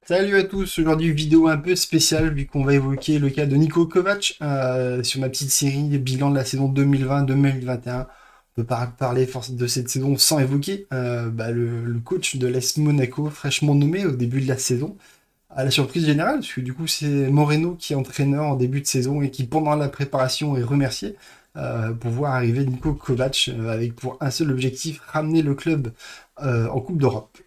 Salut à tous, aujourd'hui vidéo un peu spéciale vu qu'on va évoquer le cas de Niko Kovac sur ma petite série bilan de la saison 2020-2021. On peut pas parler de cette saison sans évoquer le coach de l'AS Monaco fraîchement nommé au début de la saison. À la surprise générale, parce que du coup c'est Moreno qui est entraîneur en début de saison et qui pendant la préparation est remercié pour voir arriver Niko Kovac avec pour un seul objectif, ramener le club en Coupe d'Europe.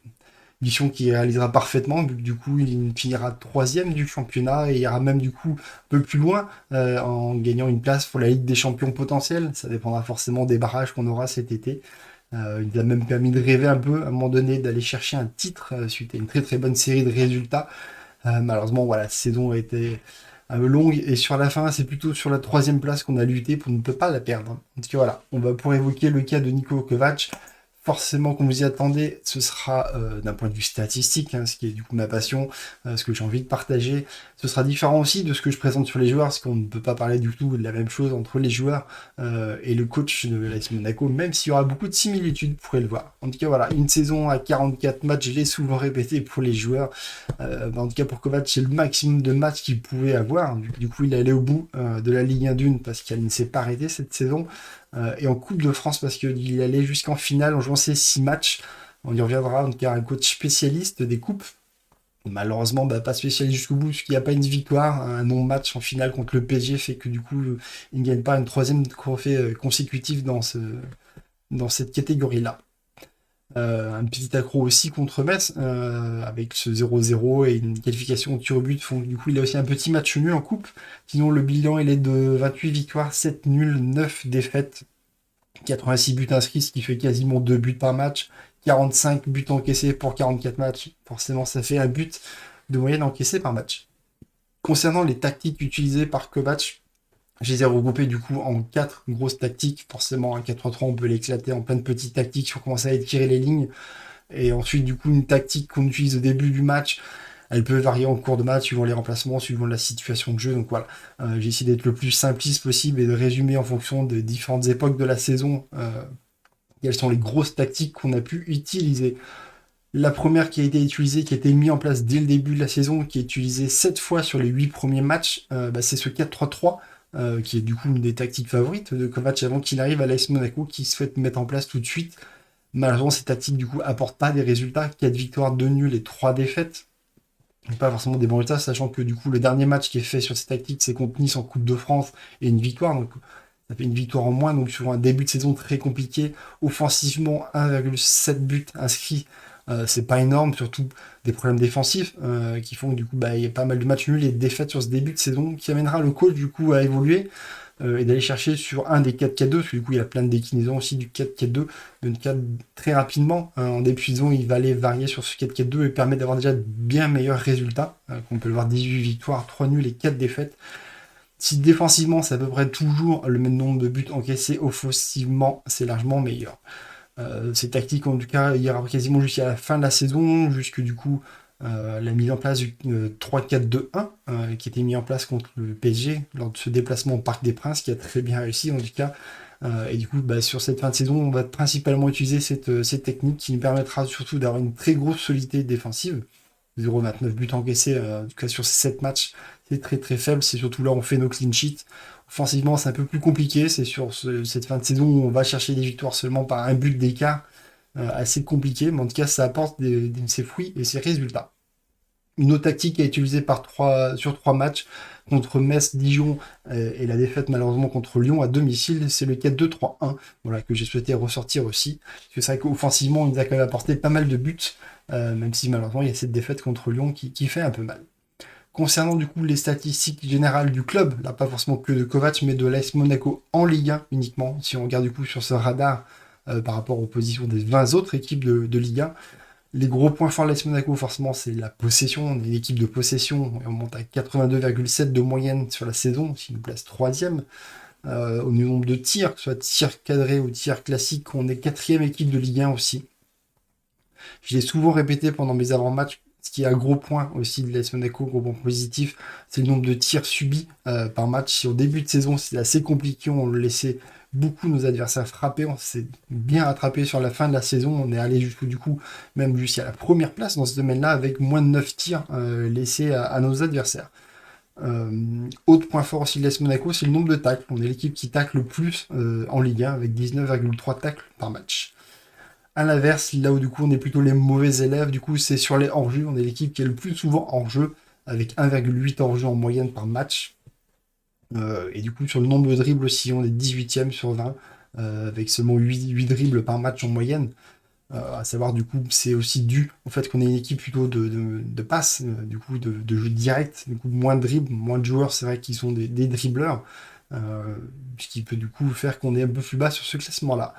Mission qu'il réalisera parfaitement, vu que du coup il finira troisième du championnat et ira même du coup un peu plus loin en gagnant une place pour la Ligue des Champions potentielle. Ça dépendra forcément des barrages qu'on aura cet été. Il nous a même permis de rêver un peu à un moment donné d'aller chercher un titre suite à une très très bonne série de résultats. Malheureusement, voilà, la saison a été un peu longue et sur la fin, c'est plutôt sur la troisième place qu'on a lutté pour ne pas la perdre. Donc voilà, on va pour évoquer le cas de Niko Kovac. Forcément, comme vous y attendez, ce sera d'un point de vue statistique, hein, ce qui est du coup ma passion, ce que j'ai envie de partager. Ce sera différent aussi de ce que je présente sur les joueurs, parce qu'on ne peut pas parler du tout de la même chose entre les joueurs et le coach de l'AS Monaco, même s'il y aura beaucoup de similitudes, vous pourrez le voir. En tout cas, voilà, une saison à 44 matchs, je l'ai souvent répété pour les joueurs. En tout cas, pour Kovac, c'est le maximum de matchs qu'il pouvait avoir. Du coup, il est allé au bout de la Ligue 1 d'une, parce qu'elle ne s'est pas arrêtée cette saison. Et en Coupe de France parce qu'il allait jusqu'en finale en jouant ses 6 matchs. On y reviendra, en tout cas un coach spécialiste des coupes. Malheureusement, pas spécialiste jusqu'au bout, parce qu'il n'y a pas une victoire. Un non-match en finale contre le PSG fait que du coup, il ne gagne pas une troisième trophée consécutive dans cette catégorie-là. Un petit accro aussi contre Metz, avec ce 0-0 et une qualification au tir au but font que du coup il a aussi un petit match nul en coupe. Sinon le bilan il est de 28 victoires, 7 nuls, 9 défaites, 86 buts inscrits, ce qui fait quasiment 2 buts par match, 45 buts encaissés pour 44 matchs. Forcément ça fait un but de moyenne encaissé par match. Concernant les tactiques utilisées par Kovac, je les ai regroupées du coup en 4 grosses tactiques. Forcément, un 4-3, on peut l'éclater en plein de petites tactiques sur comment ça va étirer les lignes. Et ensuite, du coup, une tactique qu'on utilise au début du match, elle peut varier en cours de match, suivant les remplacements, suivant la situation de jeu. Donc voilà, j'ai essayé d'être le plus simpliste possible et de résumer en fonction des différentes époques de la saison quelles sont les grosses tactiques qu'on a pu utiliser. La première qui a été utilisée, qui a été mise en place dès le début de la saison, qui est utilisée 7 fois sur les 8 premiers matchs, c'est ce 4-3-3, qui est du coup une des tactiques favorites de Kovac avant qu'il arrive à l'AS Monaco, qui souhaite mettre en place tout de suite. Malheureusement, ces tactiques du coup apportent pas des résultats. 4 victoires, 2 nuls et 3 défaites. Donc pas forcément des bons résultats, sachant que du coup le dernier match qui est fait sur ces tactiques, c'est contre Nice en Coupe de France et une victoire. Donc ça fait une victoire en moins, donc sur un début de saison très compliqué. Offensivement, 1,7 buts inscrits, c'est pas énorme, surtout des problèmes défensifs qui font que du coup il y a pas mal de matchs nuls et de défaites sur ce début de saison qui amènera le coach du coup à évoluer et d'aller chercher sur un des 4-4-2, parce que du coup il y a plein de déclinaisons aussi du 4-4-2, donc très rapidement, en début de saison il va aller varier sur ce 4-4-2 et permet d'avoir déjà de bien meilleurs résultats, qu'on peut le voir 18 victoires, 3 nuls et 4 défaites. Si défensivement c'est à peu près toujours le même nombre de buts encaissés, offensivement c'est largement meilleur. Ces tactiques en tout cas il y aura quasiment jusqu'à la fin de la saison, jusque du coup la mise en place du 3-4-2-1 qui était mis en place contre le PSG lors de ce déplacement au Parc des Princes qui a très bien réussi en tout cas. Et du coup, sur cette fin de saison, on va principalement utiliser cette technique qui nous permettra surtout d'avoir une très grosse solidité défensive. 0,29 buts encaissés, en tout cas sur ces 7 matchs, c'est très très faible. C'est surtout là où on fait nos clean sheets. Offensivement, c'est un peu plus compliqué. C'est sur cette fin de saison où on va chercher des victoires seulement par un but d'écart. Assez compliqué, mais en tout cas, ça apporte ses fruits et ses résultats. Une autre tactique qui a été utilisée sur 3 matchs contre Metz, Dijon et la défaite malheureusement contre Lyon à domicile, c'est le 4-2-3-1, voilà, que j'ai souhaité ressortir aussi. Parce que c'est vrai qu'offensivement, il nous a quand même apporté pas mal de buts, même si malheureusement il y a cette défaite contre Lyon qui fait un peu mal. Concernant du coup les statistiques générales du club, là pas forcément que de Kovac, mais de l'AS Monaco en Ligue 1 uniquement, si on regarde du coup sur ce radar par rapport aux positions des 20 autres équipes de Ligue 1, les gros points forts de l'AS Monaco, forcément, c'est la possession. On est une équipe de possession et on monte à 82,7 de moyenne sur la saison, ce qui nous place troisième. Au nombre de tirs, que ce soit tirs cadrés ou tirs classiques, on est quatrième équipe de Ligue 1 aussi. Je l'ai souvent répété pendant mes avant-matchs, ce qui est un gros point aussi de l'AS Monaco, gros point positif, c'est le nombre de tirs subis par match. Si au début de saison, c'est assez compliqué, on le laissait beaucoup nos adversaires frappés. On s'est bien rattrapé sur la fin de la saison. On est allé jusqu'au du coup même jusqu'à la première place dans ce domaine-là avec moins de 9 tirs laissés à nos adversaires. Autre point fort aussi de l'AS Monaco, c'est le nombre de tacles. On est l'équipe qui tacle le plus en Ligue 1 avec 19,3 tacles par match. À l'inverse, là où du coup on est plutôt les mauvais élèves, du coup c'est sur les hors-jeux. On est l'équipe qui est le plus souvent hors-jeu avec 1,8 hors-jeu en moyenne par match. Et du coup sur le nombre de dribbles aussi, on est 18e sur 20 avec seulement 8 dribbles par match en moyenne. À savoir, du coup, c'est aussi dû au fait qu'on est une équipe plutôt de passes, du coup, de jeu direct, du coup, moins de dribbles, moins de joueurs, c'est vrai qu'ils sont des dribbleurs, ce qui peut du coup faire qu'on est un peu plus bas sur ce classement-là.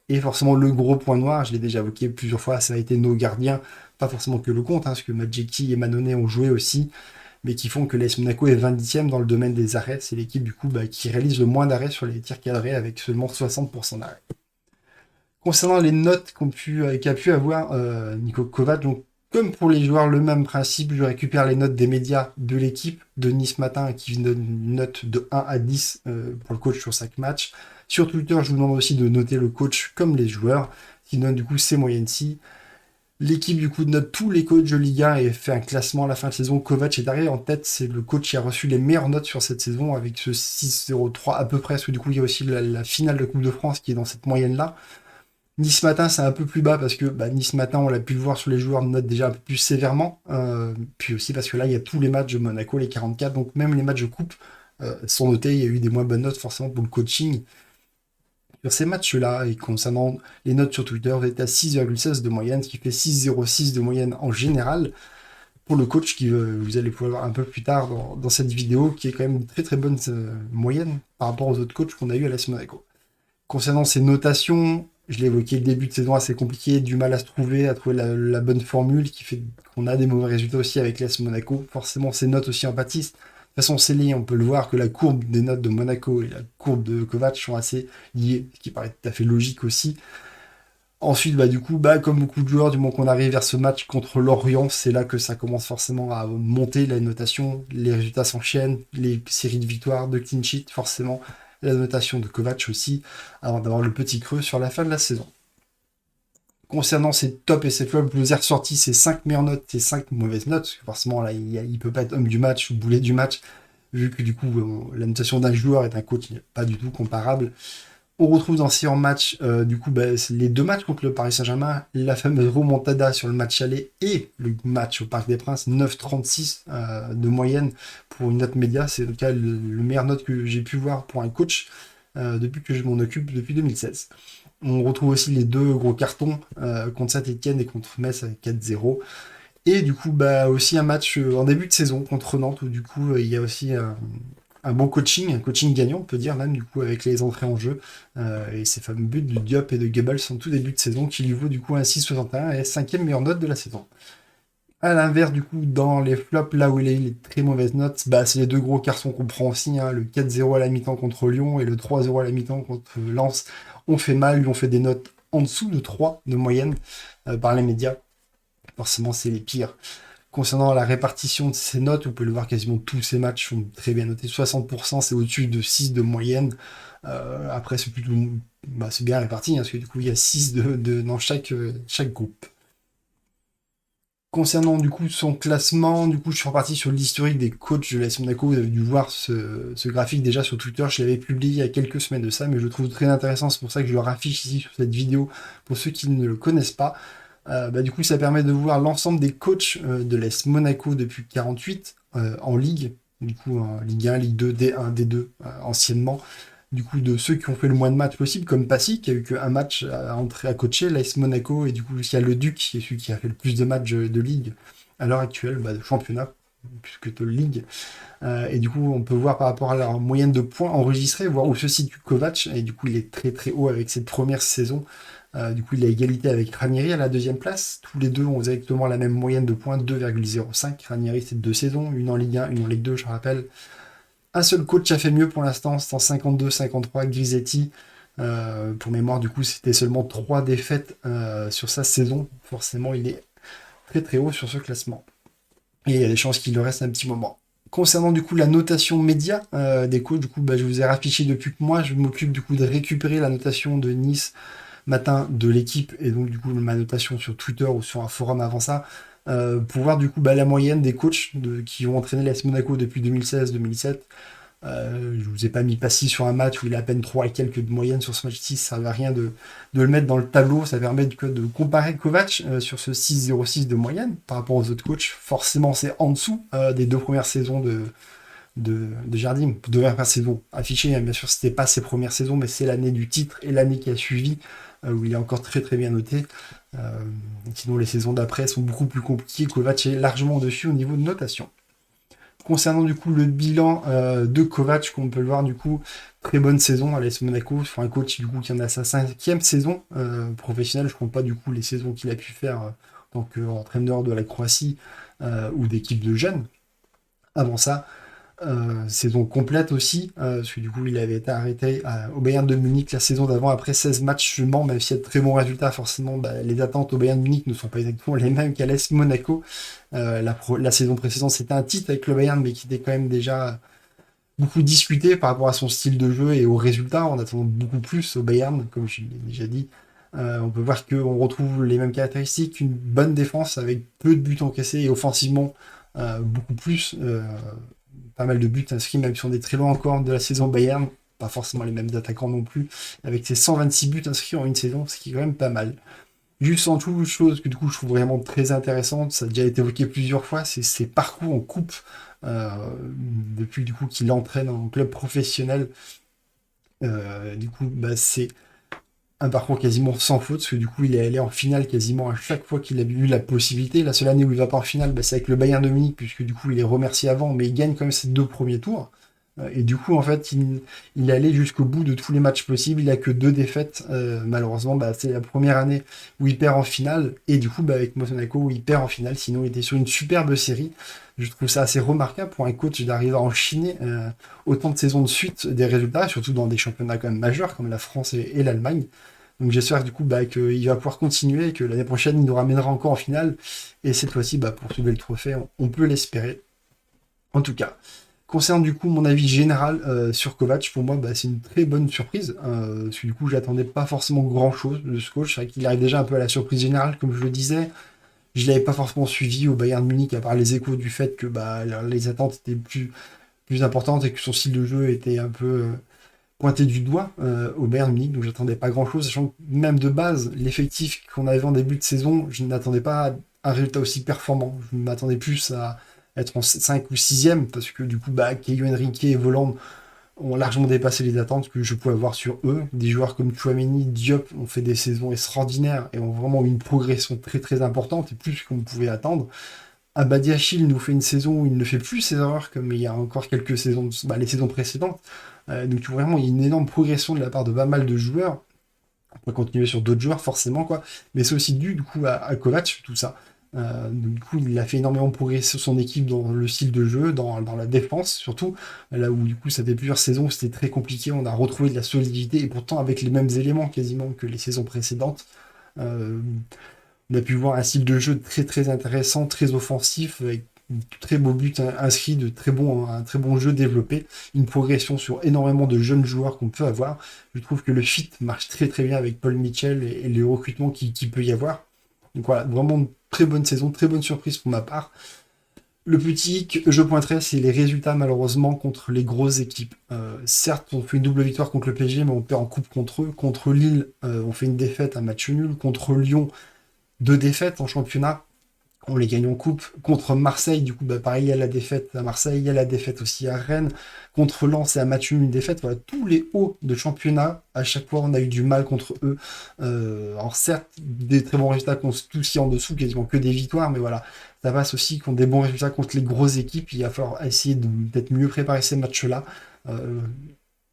Et forcément, le gros point noir, je l'ai déjà évoqué plusieurs fois, ça a été nos gardiens, pas forcément que le compte, parce que Madjeki et Manone ont joué aussi, mais qui font que l'AS Monaco est 20e dans le domaine des arrêts. C'est l'équipe, du coup, qui réalise le moins d'arrêts sur les tirs cadrés avec seulement 60% d'arrêts. Concernant les notes qu'a pu avoir Niko Kovac, donc comme pour les joueurs, le même principe, je récupère les notes des médias de l'équipe de Nice Matin qui donne une note de 1 à 10 pour le coach sur 5 matchs. Sur Twitter, je vous demande aussi de noter le coach comme les joueurs, qui donne du coup ces moyennes-ci. L'équipe du coup note tous les coachs de Ligue 1 et fait un classement à la fin de saison. Kovac est arrivé en tête, c'est le coach qui a reçu les meilleures notes sur cette saison avec ce 6,03 à peu près, parce que du coup il y a aussi la finale de Coupe de France qui est dans cette moyenne-là. Nice Matin, c'est un peu plus bas parce que Nice Matin, on l'a pu le voir sur les joueurs, note déjà un peu plus sévèrement. Puis aussi parce que là, il y a tous les matchs de Monaco, les 44, donc même les matchs de coupe sont notés. Il y a eu des moins bonnes notes forcément pour le coaching sur ces matchs-là. Et concernant les notes sur Twitter, vous êtes à 6,16 de moyenne, ce qui fait 6,06 de moyenne en général pour le coach qui vous allez pouvoir voir un peu plus tard dans cette vidéo, qui est quand même une très très bonne moyenne par rapport aux autres coachs qu'on a eu à l'AS Monaco. Concernant ces notations, je l'ai évoqué, le début de saison assez compliqué, du mal à se trouver, à trouver la bonne formule qui fait qu'on a des mauvais résultats aussi avec l'AS Monaco. Forcément, ces notes aussi en pâtissent. De toute façon, c'est lié, on peut le voir que la courbe des notes de Monaco et la courbe de Kovac sont assez liées, ce qui paraît tout à fait logique aussi. Ensuite, du coup, comme beaucoup de joueurs, du moment qu'on arrive vers ce match contre l'Orient, c'est là que ça commence forcément à monter la notation, les résultats s'enchaînent, les séries de victoires, de clean sheet, forcément, la notation de Kovac aussi, avant d'avoir le petit creux sur la fin de la saison. Concernant ces tops et ces flops, je vous ai ressorti ces 5 meilleures notes et 5 mauvaises notes, parce que forcément, là, il peut pas être homme du match ou boulet du match, vu que du coup, la notation d'un joueur et d'un coach n'est pas du tout comparable. On retrouve dans ces matchs, du coup, les deux matchs contre le Paris Saint-Germain, la fameuse remontada sur le match aller et le match au Parc des Princes, 9,36 de moyenne pour une note média. C'est en tout cas le meilleur note que j'ai pu voir pour un coach depuis que je m'en occupe depuis 2016. On retrouve aussi les deux gros cartons contre Saint-Etienne et contre Metz avec 4-0. Et du coup, aussi un match en début de saison contre Nantes où du coup, il y a aussi un bon coaching, un coaching gagnant, on peut dire même, du coup, avec les entrées en jeu. Et ces fameux buts de Diop et de Goebbels en tout début de saison, qui lui vaut du coup un 6,61 et 5e meilleure note de la saison. À l'inverse, du coup, dans les flops, là où il a eu les très mauvaises notes, c'est les deux gros cartons qu'on prend aussi, le 4-0 à la mi-temps contre Lyon et le 3-0 à la mi-temps contre Lens. On fait mal, lui on fait des notes en dessous de 3 de moyenne par les médias. Forcément, c'est les pires. Concernant la répartition de ces notes, vous pouvez le voir, quasiment tous ces matchs sont très bien notés. 60%, c'est au-dessus de 6 de moyenne. Après, c'est plutôt c'est bien réparti, parce que du coup, il y a 6 dans chaque groupe. Concernant du coup son classement, du coup je suis reparti sur l'historique des coachs de l'AS Monaco. Vous avez dû voir ce graphique déjà sur Twitter, je l'avais publié il y a quelques semaines de ça, mais je le trouve très intéressant, c'est pour ça que je le raffiche ici sur cette vidéo pour ceux qui ne le connaissent pas. Du coup ça permet de voir l'ensemble des coachs de l'AS Monaco depuis 48 en Ligue, du coup en Ligue 1, Ligue 2, D1, D2 anciennement. Du coup, de ceux qui ont fait le moins de matchs possible, comme Passy, qui a eu qu'un match à entrer à coacher, l'AS Monaco, et du coup, il y a le Duc, qui est celui qui a fait le plus de matchs de Ligue à l'heure actuelle, de championnat, plus que de Ligue. Et du coup, on peut voir par rapport à leur moyenne de points enregistrés, voir où se situe Kovac, et du coup, il est très très haut avec cette première saison. Du coup, il a égalité avec Ranieri à la deuxième place. Tous les deux ont exactement la même moyenne de points, 2,05. Ranieri, c'est 2 saisons, une en Ligue 1, une en Ligue 2, je rappelle. Un seul coach a fait mieux pour l'instant, c'est en 52-53, Grisetti. Pour mémoire, du coup, c'était seulement 3 défaites sur sa saison. Forcément, il est très très haut sur ce classement. Et il y a des chances qu'il le reste un petit moment. Concernant du coup la notation média des coachs, du coup je vous ai raffiché depuis que moi je m'occupe du coup de récupérer la notation de Nice matin de l'équipe et donc du coup ma notation sur Twitter ou sur un forum avant ça pour voir du coup la moyenne des coachs qui ont entraîné l'AS Monaco depuis 2016-2017. Je vous ai pas mis Passy sur un match où il a à peine 3 et quelques de moyenne sur ce match-ci, ça ne sert à rien de le mettre dans le tableau, ça permet de comparer Kovac sur ce 6,06 de moyenne par rapport aux autres coachs. Forcément, c'est en dessous des 2 premières saisons de Jardim, 2 premières saisons affichées, hein. Bien sûr, c'était pas ses premières saisons, mais c'est l'année du titre et l'année qui a suivi où il est encore très très bien noté. Euh, Sinon, les saisons d'après sont beaucoup plus compliquées. Kovac est largement au-dessus au niveau de notation. Concernant du coup le bilan de Kovac, qu'on peut le voir du coup, très bonne saison à l'AS Monaco, sur un coach du coup qui en a sa 5e saison professionnelle, je ne compte pas du coup les saisons qu'il a pu faire en tant qu'entraîneur de la Croatie ou d'équipe de jeunes. Avant ça, saison complète aussi, parce que du coup il avait été arrêté au Bayern de Munich la saison d'avant après 16 matchs seulement, même s'il y a de très bons résultats, forcément les attentes au Bayern de Munich ne sont pas exactement les mêmes qu'à l'AS Monaco. La saison précédente c'était un titre avec le Bayern, mais qui était quand même déjà beaucoup discuté par rapport à son style de jeu et aux résultats. On attend beaucoup plus au Bayern, comme je l'ai déjà dit. On peut voir qu'on retrouve les mêmes caractéristiques, une bonne défense avec peu de buts encaissés et offensivement beaucoup plus. Pas mal de buts inscrits, même si on est très loin encore de la saison Bayern. Pas forcément les mêmes attaquants non plus. Avec ses 126 buts inscrits en une saison, ce qui est quand même pas mal. Juste en tout, chose que du coup je trouve vraiment très intéressante, ça a déjà été évoqué plusieurs fois, c'est ses parcours en coupe euh, depuis du coup qu'il entraîne en club professionnel. Du coup, c'est un parcours quasiment sans faute, parce que du coup il est allé en finale quasiment à chaque fois qu'il a eu la possibilité. La seule année où il va pas en finale, c'est avec le Bayern de Munich, puisque du coup il est remercié avant, mais il gagne quand même ses 2 premiers tours. Et du coup, en fait, il est allé jusqu'au bout de tous les matchs possibles. Il a que 2 défaites. Malheureusement, c'est la première année où il perd en finale. Et du coup, avec Monaco, où il perd en finale. Sinon, il était sur une superbe série. Je trouve ça assez remarquable pour un coach d'arriver à enchaîner autant de saisons de suite des résultats, surtout dans des championnats quand même majeurs comme la France et l'Allemagne. Donc j'espère du coup qu'il va pouvoir continuer et que l'année prochaine, il nous ramènera encore en finale. Et cette fois-ci, pour soulever le trophée, on peut l'espérer. En tout cas. Concernant du coup mon avis général sur Kovac, pour moi c'est une très bonne surprise. Parce que du coup j'attendais pas forcément grand chose de ce coach. C'est vrai qu'il arrive déjà un peu à la surprise générale, comme je le disais. Je l'avais pas forcément suivi au Bayern de Munich, à part les échos du fait que les attentes étaient plus importantes et que son style de jeu était un peu pointé du doigt au Bayern de Munich. Donc j'attendais pas grand chose, sachant que même de base, l'effectif qu'on avait en début de saison, je n'attendais pas à un résultat aussi performant. Je m'attendais plus à être en 5 ou 6e, parce que du coup, Keio Henrique et Voland ont largement dépassé les attentes que je pouvais avoir sur eux. Des joueurs comme Chouameni, Diop ont fait des saisons extraordinaires et ont vraiment eu une progression très très importante et plus qu'on pouvait attendre. Abadiachil nous fait une saison où il ne fait plus ses erreurs comme il y a encore quelques saisons, les saisons précédentes. Donc vraiment, il y a une énorme progression de la part de pas mal de joueurs. On peut continuer sur d'autres joueurs forcément, quoi. Mais c'est aussi dû du coup à Kovac, tout ça. Donc, du coup, il a fait énormément progresser son équipe dans le style de jeu, dans la défense surtout, là où du coup ça fait plusieurs saisons où c'était très compliqué, on a retrouvé de la solidité et pourtant avec les mêmes éléments quasiment que les saisons précédentes. Euh, on a pu voir un style de jeu très très intéressant, très offensif, avec de très beaux buts inscrits, un très bon jeu développé, une progression sur énormément de jeunes joueurs qu'on peut avoir. Je trouve que le fit marche très très bien avec Paul Mitchell et les recrutements qu'il peut y avoir. Donc voilà, vraiment une très bonne saison, très bonne surprise pour ma part. Le petit que je pointerai, c'est les résultats malheureusement contre les grosses équipes. Certes, on fait une double victoire contre le PSG, mais on perd en coupe contre eux. Contre Lille, on fait une défaite, un match nul. Contre Lyon, 2 défaites en championnat. On les gagne en coupe. Contre Marseille, du coup, pareil, il y a la défaite à Marseille, il y a la défaite aussi à Rennes. Contre Lens, c'est un match nul, une défaite. Voilà, tous les hauts de championnat, à chaque fois, on a eu du mal contre eux. Alors certes, des très bons résultats contre tout ce qui est en dessous, quasiment que des victoires, mais voilà, ça passe aussi contre des bons résultats contre les grosses équipes. Il va falloir essayer de peut-être mieux préparer ces matchs-là. Euh,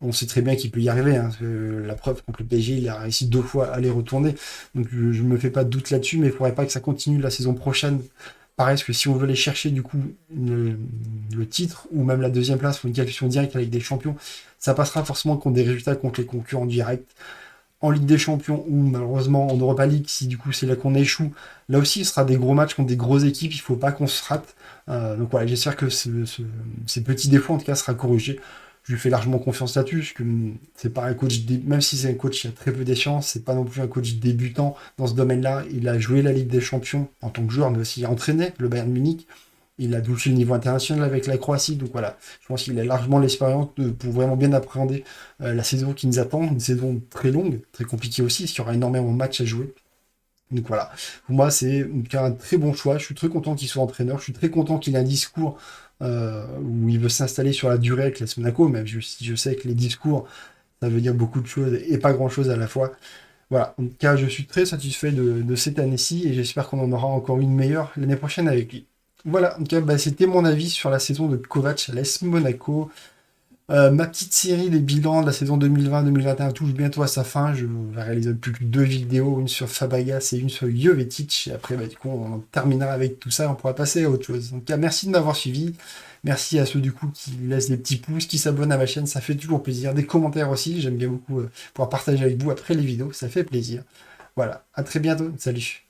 on sait très bien qu'il peut y arriver, hein, parce que la preuve contre le PSG, il a réussi 2 fois à les retourner. Donc je ne me fais pas de doute là-dessus, mais il ne faudrait pas que ça continue la saison prochaine. Pareil, parce que si on veut aller chercher du coup le titre ou même la 2e place pour une qualification directe avec des champions, ça passera forcément contre des résultats contre les concurrents directs. en Ligue des Champions ou malheureusement en Europa League, si du coup c'est là qu'on échoue, là aussi ce sera des gros matchs contre des grosses équipes, il faut pas qu'on se rate. Donc voilà, j'espère que ces petits défauts en tout cas sera corrigé. Je lui fais largement confiance là-dessus, parce que c'est pas un coach, même si c'est un coach qui a très peu d'échéance, c'est pas non plus un coach débutant dans ce domaine-là. Il a joué la Ligue des Champions en tant que joueur, mais aussi entraîné le Bayern Munich. Il a touché le niveau international avec la Croatie, donc voilà, je pense qu'il a largement l'expérience pour vraiment bien appréhender la saison qui nous attend, une saison très longue, très compliquée aussi, parce qu'il y aura énormément de matchs à jouer. Donc voilà, pour moi c'est un très bon choix, je suis très content qu'il soit entraîneur, je suis très content qu'il ait un discours où il veut s'installer sur la durée avec l'AS Monaco, même si je sais que les discours, ça veut dire beaucoup de choses et pas grand-chose à la fois. Voilà, en tout cas je suis très satisfait de cette année-ci et j'espère qu'on en aura encore une meilleure l'année prochaine avec lui. Voilà, en tout cas, bah, c'était mon avis sur la saison de Kovac à l'AS Monaco. Ma petite série des bilans de la saison 2020-2021 touche bientôt à sa fin. Je vais réaliser plus que 2 vidéos, une sur Fabregas et une sur Jovetic. Et après, bah, du coup, on terminera avec tout ça, on pourra passer à autre chose. Donc, merci de m'avoir suivi. Merci à ceux du coup qui laissent des petits pouces, qui s'abonnent à ma chaîne, ça fait toujours plaisir. Des commentaires aussi, j'aime bien beaucoup pouvoir partager avec vous après les vidéos, ça fait plaisir. Voilà, à très bientôt, salut.